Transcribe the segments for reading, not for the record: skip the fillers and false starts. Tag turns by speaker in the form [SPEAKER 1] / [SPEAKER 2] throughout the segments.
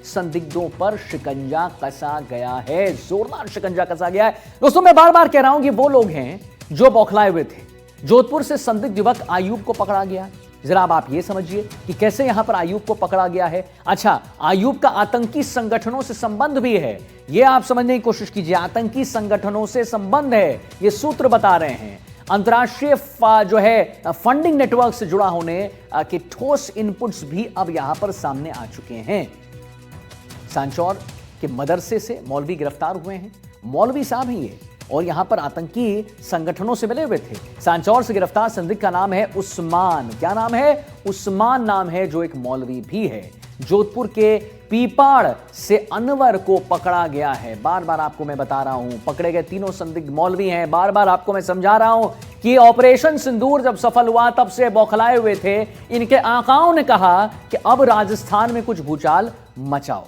[SPEAKER 1] संदिग्धों पर शिकंजा कसा गया है, जोरदार शिकंजा कसा गया है। दोस्तों, मैं बार बार कह रहा हूं कि वो लोग हैं जो बौखलाए हुए थे। जोधपुर से संदिग्ध युवक आयूब को पकड़ा गया। जरा अब आप ये समझिए कि कैसे यहां पर आयूब को पकड़ा गया है। अच्छा, आयूब का आतंकी संगठनों से संबंध भी है, यह आप समझने की कोशिश कीजिए। आतंकी संगठनों से संबंध है, यह सूत्र बता रहे हैं। अंतर्राष्ट्रीय जो है फंडिंग नेटवर्क से जुड़ा होने के ठोस इनपुट्स भी अब यहां पर सामने आ चुके हैं। सांचौर के मदरसे से मौलवी गिरफ्तार हुए हैं। मौलवी साहब ही ये, और यहां पर आतंकी संगठनों से मिले हुए थे। सांचौर से गिरफ्तार संदिग्ध का नाम है उस्मान। क्या नाम है? उस्मान नाम है, जो एक मौलवी भी है। जोधपुर के पीपाड़ से अनवर को पकड़ा गया है। बार बार आपको मैं बता रहा हूं, पकड़े गए तीनों संदिग्ध मौलवी हैं। बार बार आपको मैं समझा रहा हूं कि ऑपरेशन सिंदूर जब सफल हुआ तब से बौखलाए हुए थे। इनके आकाओं ने कहा कि अब राजस्थान में कुछ भूचाल मचाओ।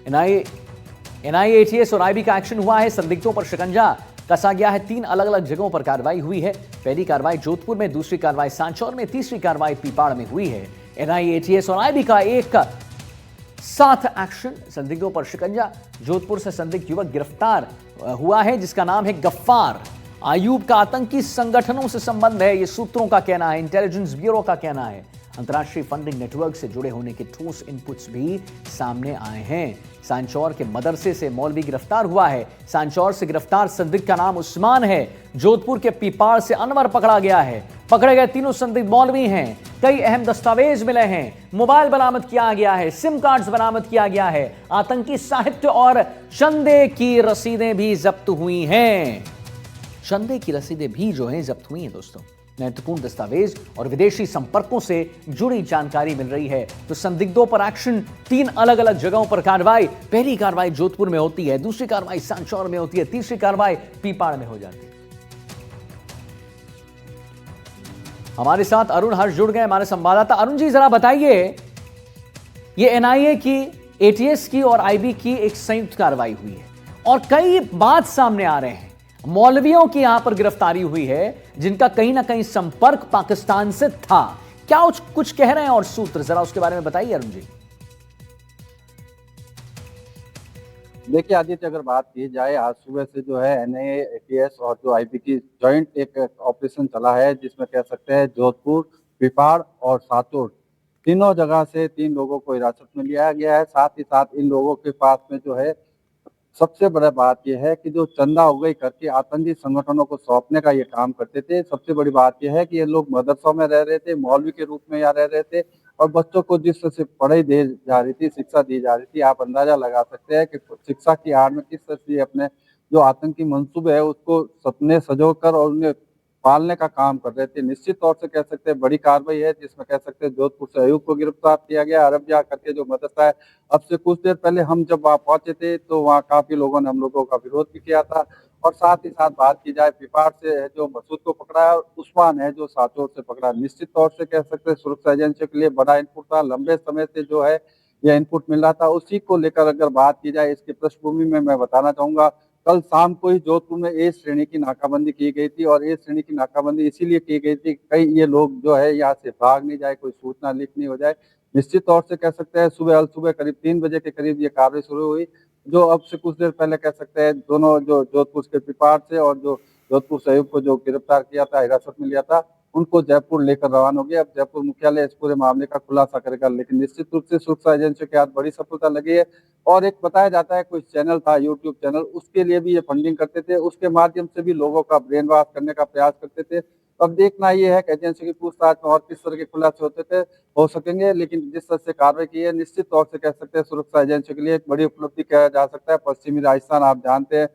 [SPEAKER 1] एनआईए, एटीएस और आईबी का एक्शन हुआ है। संदिग्धों पर शिकंजा कसा गया है। 3 अलग अलग जगहों पर कार्रवाई हुई है। पहली कार्रवाई जोधपुर में, दूसरी कार्रवाई सांचौर में, तीसरी कार्रवाई पीपाड़ में हुई है। एनआईए, एटीएस और आईबी का एक साथ एक्शन, संदिग्धों पर शिकंजा। जोधपुर से संदिग्ध युवक गिरफ्तार हुआ है जिसका नाम है गफ्फार। आयूब का आतंकी संगठनों से संबंध है, यह सूत्रों का कहना है, इंटेलिजेंस ब्यूरो का कहना है। अंतर्राष्ट्रीय फंडिंग नेटवर्क से जुड़े होने के ठोस इनपुट्स भी सामने आए हैं। सांचौर के मदरसे से मौलवी गिरफ्तार हुआ है। सांचौर से गिरफ्तार संदिग्ध का नाम उस्मान है। जोधपुर के पीपाड़ से अनवर पकड़ा गया है। पकड़े गए तीनों संदिग्ध मौलवी हैं। कई अहम दस्तावेज मिले हैं। मोबाइल बरामद किया गया है, सिम कार्ड्स बरामद किया गया है। आतंकी साहित्य और चंदे की रसीदें भी जब्त हुई हैं। चंदे की रसीदें भी जो हैं जब्त हुई हैं। दोस्तों, महत्वपूर्ण दस्तावेज और विदेशी संपर्कों से जुड़ी जानकारी मिल रही है। तो संदिग्धों पर एक्शन, 3 अलग अलग जगहों पर कार्रवाई। पहली कार्रवाई जोधपुर में होती है, दूसरी कार्रवाई सांचौर में होती है, तीसरी कार्रवाई पीपाड़ में हो जाती है। हमारे साथ अरुण हर्ष जुड़ गए, हमारे संवाददाता। अरुण जी, जरा बताइए, ये एनआईए की, एटीएस की और आईबी की एक संयुक्त कार्रवाई हुई है और कई बात सामने आ रहे हैं। मौलवियों की यहां पर गिरफ्तारी हुई है जिनका कहीं ना कहीं संपर्क पाकिस्तान से था। क्या कुछ कह रहे हैं और सूत्र, जरा उसके बारे में बताइए अरुण जी।
[SPEAKER 2] देखिए आदित्य, अगर बात की जाए, आज सुबह से जो है एनआईए, एटीएस और जो आईबी की जॉइंट एक ऑपरेशन चला है, जिसमें कह सकते हैं जोधपुर, पीपाड़ और सांचौर तीनों जगह से 3 लोगों को हिरासत में लिया गया है। साथ ही साथ इन लोगों के पास में जो है सबसे बड़ा बात यह है कि जो चंदा उगाही करके आतंकी संगठनों को सौंपने का ये काम करते थे। सबसे बड़ी बात यह है कि ये लोग मदरसों में रह रहे थे, मौलवी के रूप में यहाँ रह रहे थे और बच्चों को जिस तरह से पढ़ाई दी जा रही थी, शिक्षा दी जा रही थी, आप अंदाजा लगा सकते हैं कि शिक्षा की आड़ में किस तरह से अपने जो आतंकी मंसूबे है उसको सपने सजोकर और उन्हें पालने का काम कर रहे थे। निश्चित तौर से कह सकते हैं बड़ी कार्रवाई है, जिसमें कह सकते हैं जोधपुर से अयूब को गिरफ्तार किया गया। अरबिया करके जो मदरसा है, अब से कुछ देर पहले हम जब वहाँ पहुंचे थे तो वहाँ काफी लोगों ने हम लोगों का विरोध भी किया था। और साथ ही साथ बात की जाए, पीपाड़ से है जो मसूद को पकड़ा है और उस्मान है जो सांचौर से पकड़ा है। निश्चित तौर से कह सकते हैं सुरक्षा एजेंसियों के लिए बड़ा इनपुट था। लंबे समय से जो है यह इनपुट मिल रहा था, उसी को लेकर अगर बात की जाए, इसकी पृष्ठभूमि में मैं बताना चाहूंगा, कल शाम को ही जोधपुर में ए श्रेणी की नाकाबंदी की गई थी और ए श्रेणी की नाकाबंदी इसीलिए की गई थी कहीं ये लोग जो है यहाँ से भाग नहीं जाए, कोई सूचना लीक नहीं हो जाए। निश्चित तौर से कह सकते हैं सुबह करीब 3 बजे के करीब ये कार्रवाई शुरू हुई, जो अब से कुछ देर पहले कह सकते हैं दोनों जो जोधपुर के पीपाड़ से और जो जोधपुर से अयूब को जो गिरफ्तार किया था, हिरासत में लिया था, उनको जयपुर लेकर रवाना हो गया। अब जयपुर मुख्यालय इस पूरे मामले का खुलासा करेगा। लेकिन निश्चित रूप से सुरक्षा एजेंसियों के हाथ बड़ी सफलता लगी है। और एक बताया जाता है कोई चैनल था, यूट्यूब चैनल, उसके लिए भी ये फंडिंग करते थे, उसके माध्यम से भी लोगों का ब्रेन वॉश करने का प्रयास करते थे। अब देखना ये है कि एजेंसी की पूछताछ में और किस तरह के खुलासे हो सकेंगे। लेकिन जिस तरह से कार्रवाई की है, निश्चित तौर से कह सकते हैं सुरक्षा एजेंसियों के लिए एक बड़ी उपलब्धि कहा जा सकता है। पश्चिमी राजस्थान आप जानते हैं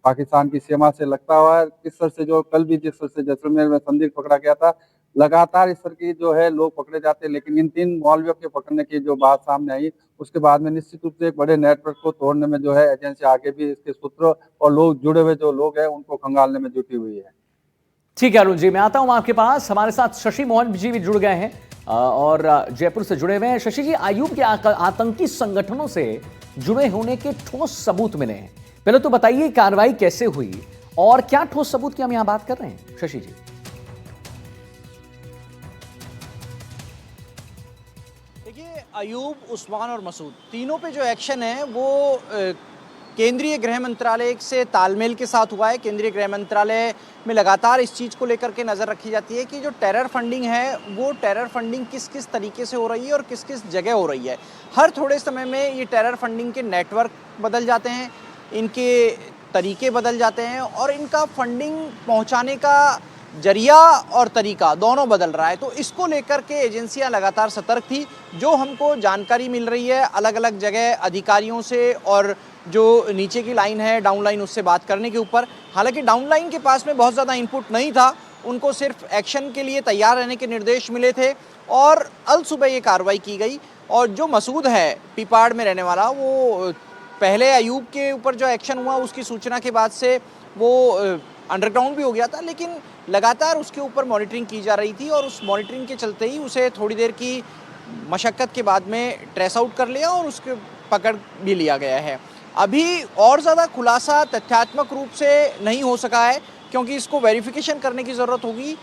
[SPEAKER 2] पाकिस्तान की सीमा से लगता हुआ है। किस तरह से जो कल भी जिस तरह से जैसलमेर में संदिग्ध पकड़ा गया था, लगातार इस तरह की जो है लोग पकड़े जाते हैं। लेकिन इन 3 मौलवियों के पकड़ने की जो बात सामने आई, उसके बाद में निश्चित रूप से एक बड़े नेटवर्क को तोड़ने में जो है एजेंसी आगे भी इसके सूत्र और लोग जुड़े हुए जो लोग हैं उनको खंगालने में जुटी हुई है।
[SPEAKER 1] ठीक है अरुण जी, मैं आता हूं आपके पास। हमारे साथ शशि मोहन जी भी जुड़ गए हैं और जयपुर से जुड़े हुए हैं। शशि जी, आयूब के आतंकी संगठनों से जुड़े होने के ठोस सबूत मिले हैं। पहले तो बताइए कार्रवाई कैसे हुई और क्या ठोस सबूत की हम यहां बात कर रहे हैं शशि जी?
[SPEAKER 3] देखिए, अयूब, उस्मान और मसूद तीनों पे जो एक्शन है वो केंद्रीय गृह मंत्रालय से तालमेल के साथ हुआ है। केंद्रीय गृह मंत्रालय में लगातार इस चीज़ को लेकर के नज़र रखी जाती है कि जो टेरर फंडिंग है वो टेरर फंडिंग किस किस तरीके से हो रही है और किस किस जगह हो रही है। हर थोड़े समय में ये टेरर फंडिंग के नेटवर्क बदल जाते हैं, इनके तरीके बदल जाते हैं और इनका फंडिंग पहुंचाने का जरिया और तरीका दोनों बदल रहा है। तो इसको लेकर के एजेंसियां लगातार सतर्क थी। जो हमको जानकारी मिल रही है अलग अलग जगह अधिकारियों से और जो नीचे की लाइन है डाउन लाइन उससे बात करने के ऊपर, हालांकि डाउन लाइन के पास में बहुत ज़्यादा इनपुट नहीं था, उनको सिर्फ एक्शन के लिए तैयार रहने के निर्देश मिले थे और अल सुबह ये कार्रवाई की गई। और जो मसूद है पीपाड़ में रहने वाला, वो पहले अयूब के ऊपर जो एक्शन हुआ उसकी सूचना के बाद से वो अंडरग्राउंड भी हो गया था, लेकिन लगातार उसके ऊपर मॉनिटरिंग की जा रही थी और उस मॉनिटरिंग के चलते ही उसे थोड़ी देर की मशक्क़त के बाद में ट्रेस आउट कर लिया और उसके पकड़ भी लिया गया है। अभी और ज़्यादा खुलासा तथ्यात्मक रूप से नहीं हो सका है क्योंकि इसको वेरिफिकेशन करने की ज़रूरत होगी।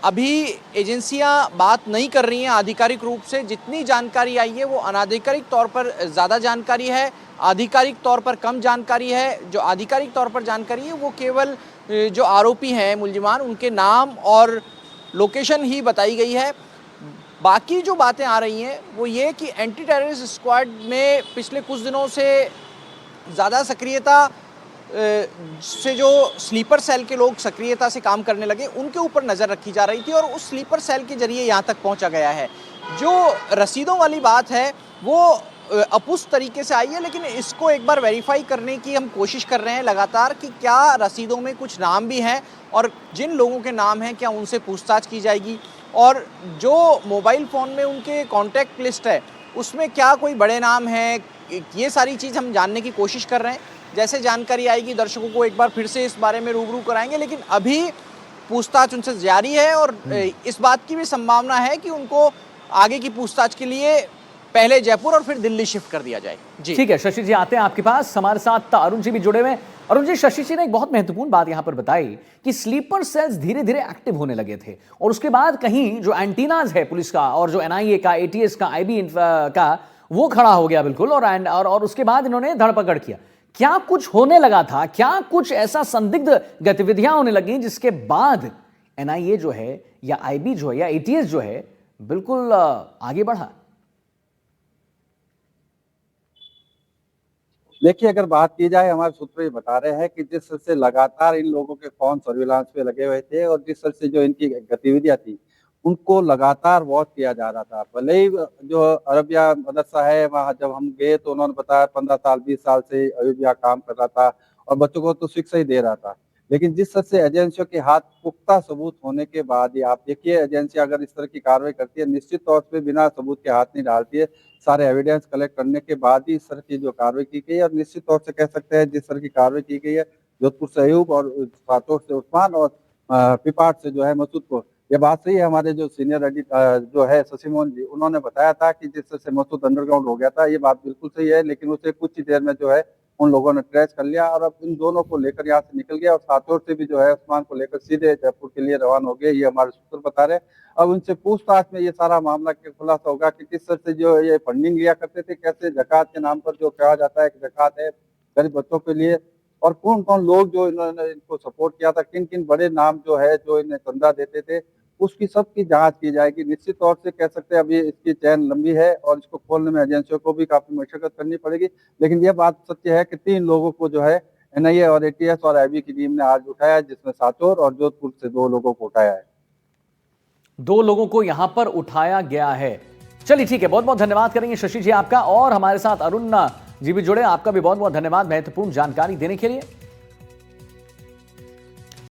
[SPEAKER 3] अभी एजेंसियां बात नहीं कर रही हैं आधिकारिक रूप से। जितनी जानकारी आई है वो अनाधिकारिक तौर पर ज़्यादा जानकारी है, आधिकारिक तौर पर कम जानकारी है। जो आधिकारिक तौर पर जानकारी है वो केवल जो आरोपी हैं मुलजिमान उनके नाम और लोकेशन ही बताई गई है। बाकी जो बातें आ रही हैं वो ये कि एंटी टेररिस्ट स्क्वाड में पिछले कुछ दिनों से ज़्यादा सक्रियता से जो स्लीपर सेल के लोग सक्रियता से काम करने लगे उनके ऊपर नज़र रखी जा रही थी और उस स्लीपर सेल के जरिए यहाँ तक पहुँचा गया है। जो रसीदों वाली बात है वो अपुष्ट तरीके से आई है, लेकिन इसको एक बार वेरीफाई करने की हम कोशिश कर रहे हैं लगातार कि क्या रसीदों में कुछ नाम भी हैं और जिन लोगों के नाम हैं क्या उनसे पूछताछ की जाएगी और जो मोबाइल फ़ोन में उनके कॉन्टैक्ट लिस्ट है उसमें क्या कोई बड़े नाम हैं, ये सारी चीज़ हम जानने की कोशिश कर रहे हैं। जैसे जानकारी आएगी दर्शकों को एक बार फिर से इस बारे में रूबरू कराएंगे, लेकिन अभी पूछताछ उनसे जारी है और इस बात की भी संभावना है कि उनको आगे की पूछताछ के लिए पहले जयपुर और फिर दिल्ली शिफ्ट कर दिया जाए। जी
[SPEAKER 1] ठीक है शशि जी, आते हैं आपके पास। हमारे साथ अरुण जी भी जुड़े हुए हैं। अरुण जी, शशि जी ने एक बहुत महत्वपूर्ण बात यहां पर बताई कि स्लीपर सेल्स धीरे धीरे एक्टिव होने लगे थे और उसके बाद कहीं जो एंटीनाज है पुलिस का और जो एनआईए का, एटीएस का, आईबी का, वो खड़ा हो गया बिल्कुल और उसके बाद इन्होंने धरपकड़ किया। क्या कुछ होने लगा था? क्या कुछ ऐसा संदिग्ध गतिविधियां होने लगी जिसके बाद एनआईए जो है या आईबी जो है या एटीएस जो है बिल्कुल आगे बढ़ा?
[SPEAKER 2] देखिए, अगर बात की जाए, हमारे सूत्र ये बता रहे हैं कि जिस तरह से लगातार इन लोगों के फोन सर्विलांस पे लगे हुए थे और जिस तरह से जो इनकी गतिविधियां थी उनको लगातार वॉच किया जा रहा था। भले ही जो अरबिया मदरसा है वहाँ जब हम गए तो उन्होंने बताया 15 साल 20 साल से अरबिया काम कर रहा था और बच्चों को तो शिक्षा ही दे रहा था, लेकिन जिस तरह से एजेंसियों के हाथ पुख्ता सबूत होने के बाद ही आप देखिए एजेंसी अगर इस तरह की कार्रवाई करती है निश्चित तौर पे बिना सबूत के हाथ नहीं डालती है। सारे एविडेंस कलेक्ट करने के बाद ही इस तरह की जो कार्रवाई की गई है और निश्चित तौर से कह सकते हैं जिस तरह की कार्रवाई की गई है जोधपुर से अयूब और सातोर से उस्मान और पिपाड़ से जो है मसूद को, ये बात सही है। हमारे जो सीनियर जो है शशि मोहन जी उन्होंने बताया था कि जिस तरह से मसूद अंडरग्राउंड हो गया था, ये बात बिल्कुल सही है, लेकिन उसे कुछ ही देर में जो है उन लोगों ने ट्रेस कर लिया और अब इन दोनों को लेकर यहाँ से निकल गया और सातोर से भी जो है उस्मान को लेकर सीधे जयपुर के लिए रवाना हो गए, ये हमारे सूत्र बता रहे हैं। अब उनसे पूछताछ में ये सारा मामला के खुलासा होगा कि किस तरह से जो ये फंडिंग लिया करते थे, कैसे ज़कात के नाम पर जो कहा जाता है कि ज़कात है गरीब बच्चों के लिए, और कौन कौन लोग जो इन्होंने इनको सपोर्ट किया था, किन किन बड़े नाम जो है जो इन्हें चंदा देते थे, उसकी सबकी जांच की जाएगी। निश्चित तौर से कह सकते हैं अभी इसकी चैन लंबी है और इसको खोलने में एजेंसियों को भी काफी मशक्कत करनी पड़ेगी, लेकिन यह बात सत्य है कि 3 लोगों को जो है एनआईए और एटीएस और आईबी की टीम ने आज उठाया, जिसमें सातोर और जोधपुर से 2 लोगों को उठाया है।
[SPEAKER 1] 2 लोगों को यहां पर उठाया गया है। चलिए ठीक है, बहुत बहुत धन्यवाद करेंगे शशि जी आपका, और हमारे साथ अरुण जी भी जुड़े, आपका भी बहुत बहुत धन्यवाद महत्वपूर्ण जानकारी देने के लिए।